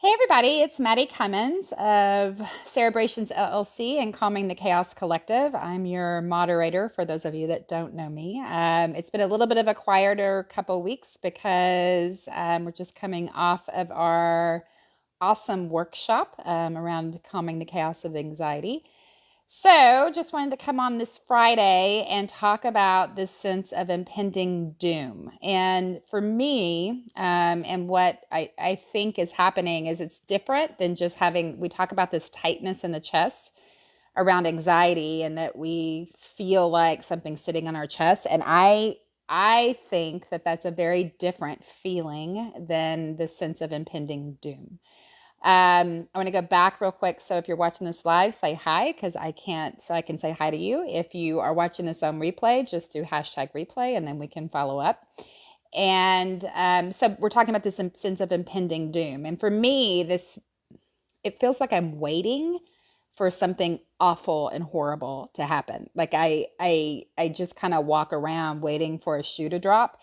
Hey everybody, it's Maddie Cummins of Celebrations LLC and Calming the Chaos Collective. I'm your moderator for those of you that don't know me. It's been a little bit of a quieter couple weeks because we're just coming off of our awesome workshop around calming the chaos of anxiety. So, just wanted to come on this Friday and talk about this sense of impending doom. And for me, and what I think is happening is it's different than just having, we talk about this tightness in the chest around anxiety and that we feel like something's sitting on our chest. And I think that that's a very different feeling than the sense of impending doom. I want to go back real quick. So if you're watching this live, say hi because I can't, so I can say hi to you. If you are watching this on replay, just do hashtag replay and then we can follow up. And so we're talking about this sense of impending doom. And for me, it feels like I'm waiting for something awful and horrible to happen. Like I just kind of walk around waiting for a shoe to drop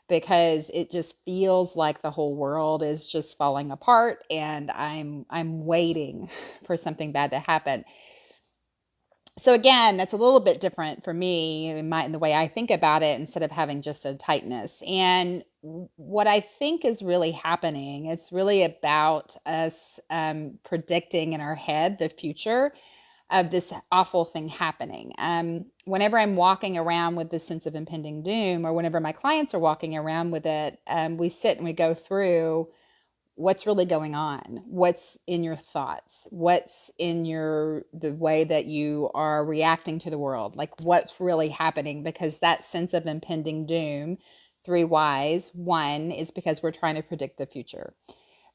because it just feels like the whole world is just falling apart and I'm waiting for something bad to happen. So again, that's a little bit different for me in the way I think about it instead of having just a tightness. And what I think is really happening, it's really about us predicting in our head the future of this awful thing happening. Whenever I'm walking around with this sense of impending doom, or whenever my clients are walking around with it, we sit and we go through what's really going on, what's in your thoughts, what's in the way that you are reacting to the world, like what's really happening, because that sense of impending doom, 3 Ys, one is because we're trying to predict the future.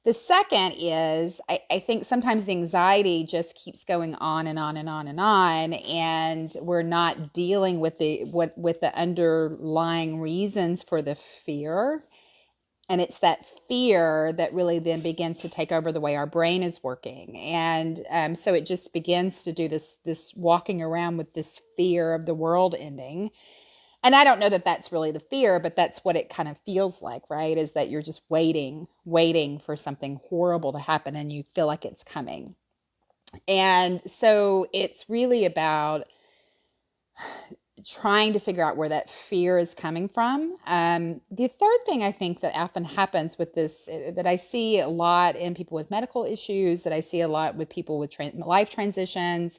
The second is I think sometimes the anxiety just keeps going on and on and on and on, and we're not dealing with the underlying reasons for the fear. And it's that fear that really then begins to take over the way our brain is working. And so it just begins to do this walking around with this fear of the world ending. And I don't know that that's really the fear, but that's what it kind of feels like, right? Is that you're just waiting for something horrible to happen and you feel like it's coming. And so it's really about trying to figure out where that fear is coming from. The third thing I think that often happens with this, that I see a lot in people with medical issues, that I see a lot with people with life transitions.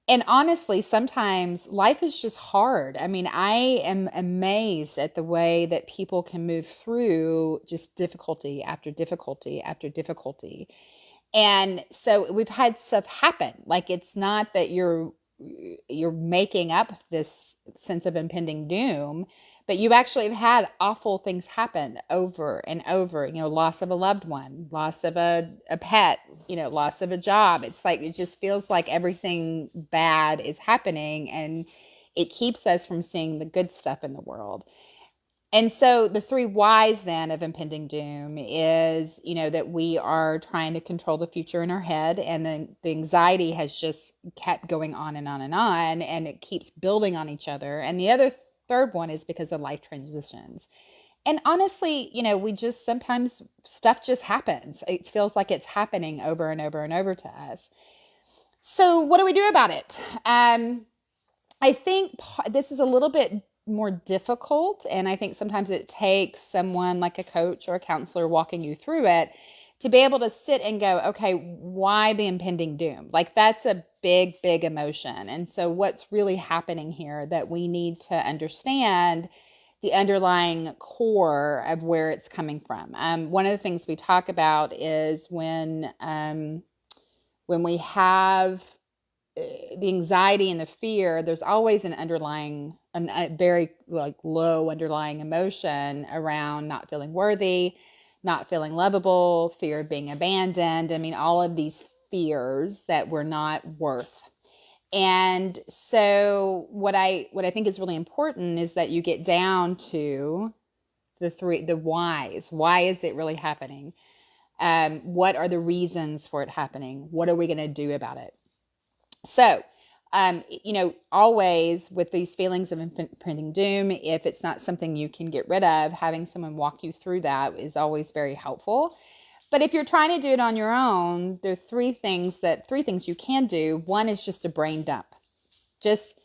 And honestly, sometimes life is just hard. I mean, I am amazed at the way that people can move through just difficulty after difficulty after difficulty. And so we've had stuff happen. Like it's not that you're making up this sense of impending doom, but you actually have had awful things happen over and over, loss of a loved one, loss of a pet, loss of a job. It's like, it just feels like everything bad is happening and it keeps us from seeing the good stuff in the world. And so the 3 Ys then of impending doom is, that we are trying to control the future in our head. And then the anxiety has just kept going on and on and on, and it keeps building on each other. And the other third one is because of life transitions. And honestly, we just sometimes stuff just happens. It feels like it's happening over and over and over to us. So what do we do about it? I think this is a little bit more difficult. And I think sometimes it takes someone like a coach or a counselor walking you through it to be able to sit and go, okay, why the impending doom? Like that's a big, big emotion. And so what's really happening here that we need to understand the underlying core of where it's coming from. One of the things we talk about is when we have the anxiety and the fear, there's always an underlying, a very low underlying emotion around not feeling worthy, not feeling lovable, fear of being abandoned. I mean, all of these fears that we're not worth. And so what I think is really important is that you get down to the whys. Why is it really happening? What are the reasons for it happening? What are we going to do about it? So, always with these feelings of impending doom, if it's not something you can get rid of, having someone walk you through that is always very helpful. But if you're trying to do it on your own, there are three things you can do. One is just a brain dump. Just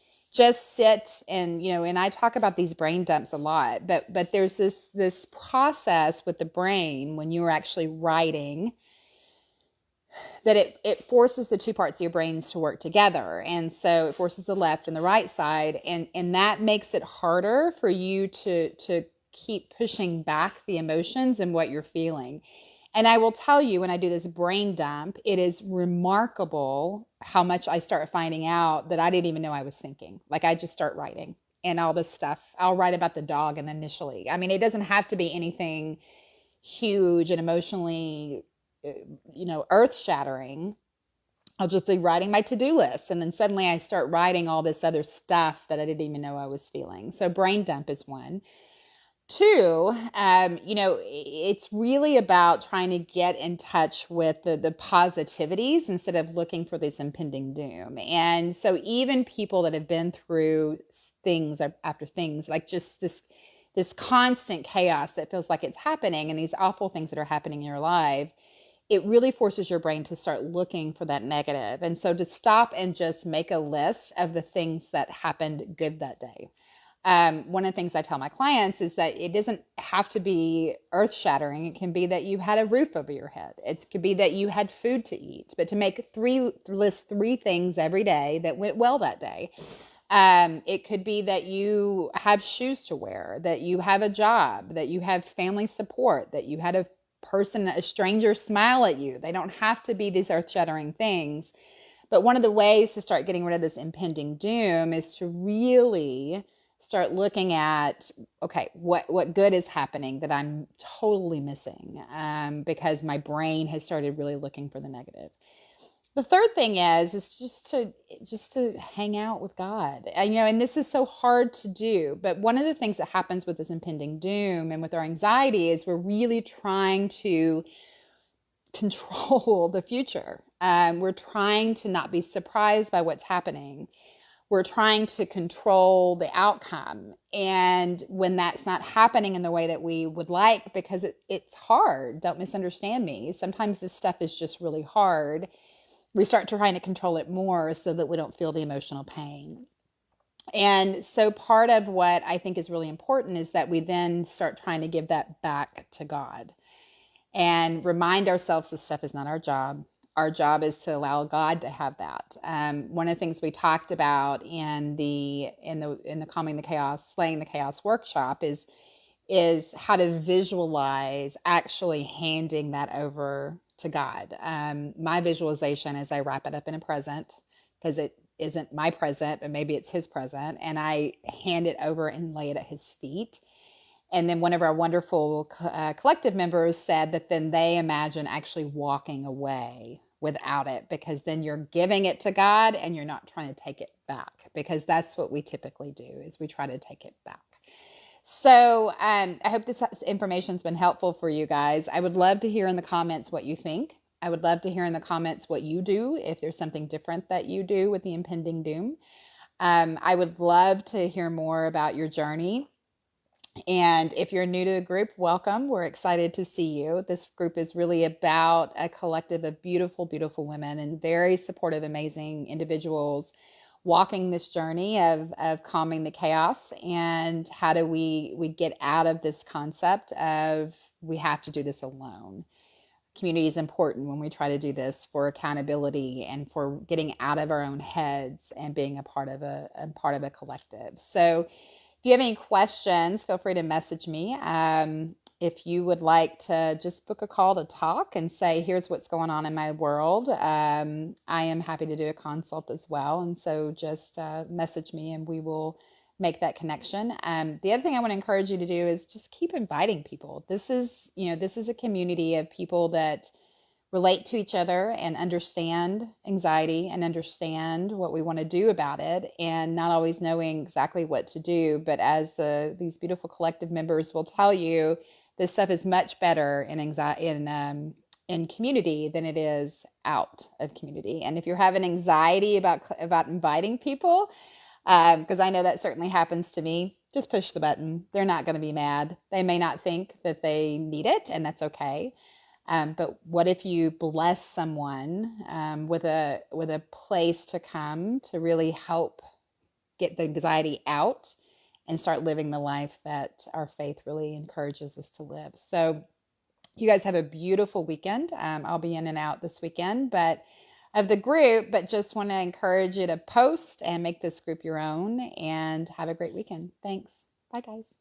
sit and, and I talk about these brain dumps a lot, but there's this process with the brain when you're actually writing that it forces the two parts of your brains to work together. And so it forces the left and the right side. And that makes it harder for you to keep pushing back the emotions and what you're feeling. And I will tell you, when I do this brain dump, it is remarkable how much I start finding out that I didn't even know I was thinking. Like, I just start writing and all this stuff. I'll write about the dog and initially. I mean, it doesn't have to be anything huge and emotionally, earth shattering. I'll just be writing my to-do list. And then suddenly I start writing all this other stuff that I didn't even know I was feeling. So brain dump is one. Two, it's really about trying to get in touch with the positivities instead of looking for this impending doom. And so even people that have been through things after things, like just this constant chaos that feels like it's happening and these awful things that are happening in your life, it really forces your brain to start looking for that negative. And so to stop and just make a list of the things that happened good that day. One of the things I tell my clients is that it doesn't have to be earth shattering. It can be that you had a roof over your head. It could be that you had food to eat, but to list three things every day that went well that day. It could be that you have shoes to wear, that you have a job, that you have family support, that you had a stranger smile at you. They don't have to be these earth shattering things. But one of the ways to start getting rid of this impending doom is to really start looking at, okay, what good is happening that I'm totally missing, because my brain has started really looking for the negative. The third thing is just to hang out with God. And this is so hard to do, but one of the things that happens with this impending doom and with our anxiety is we're really trying to control the future. We're trying to not be surprised by what's happening. We're trying to control the outcome. And when that's not happening in the way that we would like, because it's hard, don't misunderstand me. Sometimes this stuff is just really hard. We start trying to control it more so that we don't feel the emotional pain. And so part of what I think is really important is that we then start trying to give that back to God and remind ourselves this stuff is not our job. Our job is to allow God to have that. One of the things we talked about in the Calming the Chaos, Slaying the Chaos workshop is how to visualize actually handing that over to God. My visualization is I wrap it up in a present, because it isn't my present, but maybe it's his present, and I hand it over and lay it at his feet. And then one of our wonderful collective members said that then they imagine actually walking away without it, because then you're giving it to God and you're not trying to take it back, because that's what we typically do, is we try to take it back. So I hope this information's been helpful for you guys. I would love to hear in the comments what you think. I would love to hear in the comments what you do, if there's something different that you do with the impending doom. I would love to hear more about your journey. And if you're new to the group, welcome. We're excited to see you. This group is really about a collective of beautiful, beautiful women and very supportive, amazing individuals walking this journey of calming the chaos. And how do we get out of this concept of we have to do this alone. Community is important when we try to do this for accountability and for getting out of our own heads and being a part of a collective. So if you have any questions, feel free to message me. If you would like to just book a call to talk and say, here's what's going on in my world, I am happy to do a consult as well. And so just message me and we will make that connection. The other thing I want to encourage you to do is just keep inviting people. This is a community of people that relate to each other and understand anxiety and understand what we want to do about it, and not always knowing exactly what to do. But as these beautiful collective members will tell you, this stuff is much better in community than it is out of community. And if you're having anxiety about inviting people, because I know that certainly happens to me, just push the button. They're not going to be mad. They may not think that they need it, and that's okay. But what if you bless someone with a place to come to really help get the anxiety out and start living the life that our faith really encourages us to live? So you guys have a beautiful weekend. I'll be in and out this weekend, but of the group, but just want to encourage you to post and make this group your own, and have a great weekend. Thanks. Bye, guys.